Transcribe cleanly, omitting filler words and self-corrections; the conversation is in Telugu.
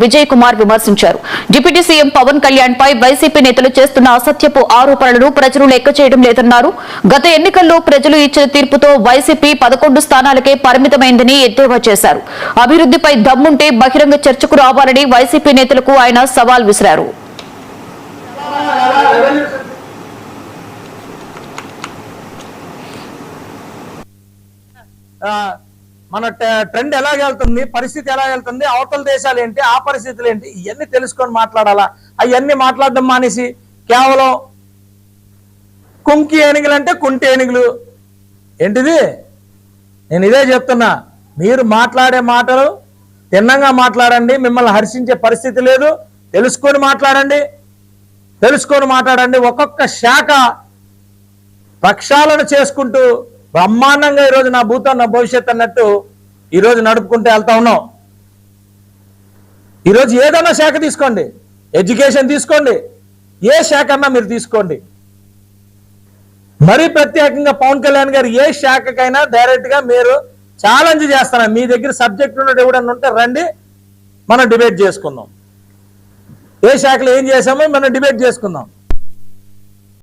విజయ్ కుమార్ విమర్శించారు. డిప్యూటీ సీఎం పవన్ కళ్యాణ్ పై వైసీపీ నేతలు చేస్తున్న అసత్యపు ఆరోపణలను ప్రజలు లెక్క చేయడం లేదన్నారు. గత ఎన్నికల్లో ప్రజలు ఇచ్చిన తీర్పుతో వైసీపీ 11 స్థానాలకే పరిమితమైందని ఎద్దేవా చేశారు. అభివృద్ధిపై దమ్ముంటే బహిరంగ చర్చకు రావాలని వైసీపీ నేతలకు ఆయన సవాల్ విసిరారు. మన ట్రెండ్ ఎలా వెళ్తుంది, పరిస్థితి ఎలా వెళ్తుంది, అవతల దేశాలు ఏంటి, ఆ పరిస్థితులు ఏంటి, ఇవన్నీ తెలుసుకొని మాట్లాడాలా. అవన్నీ మాట్లాడడం మానేసి కేవలం కుంకి ఏనుగులు అంటే కుంటి ఏనుగులు ఏంటిది. నేను ఇదే చెప్తున్నా, మీరు మాట్లాడే మాటలు తిన్నంగా మాట్లాడండి. మిమ్మల్ని హర్షించే పరిస్థితి లేదు. తెలుసుకొని మాట్లాడండి. ఒక్కొక్క శాఖ ప్రక్షాళన చేసుకుంటూ బ్రహ్మాండంగా ఈరోజు నా భూతం నా భవిష్యత్ అన్నట్టు ఈరోజు నడుపుకుంటూ వెళ్తా ఉన్నాం. ఈరోజు ఏదైనా శాఖ తీసుకోండి, ఎడ్యుకేషన్ తీసుకోండి, ఏ శాఖ అన్నా మీరు తీసుకోండి. మరీ ప్రత్యేకంగా పవన్ కళ్యాణ్ గారు ఏ శాఖకైనా డైరెక్ట్గా మీరు ఛాలెంజ్ చేస్తున్నారు. మీ దగ్గర సబ్జెక్ట్ ఉన్నట్టు ఎవడన్నా ఉంటే రండి, మనం డిబేట్ చేసుకుందాం. ఏ శాఖలో ఏం చేసామో మనం డిబేట్ చేసుకుందాం.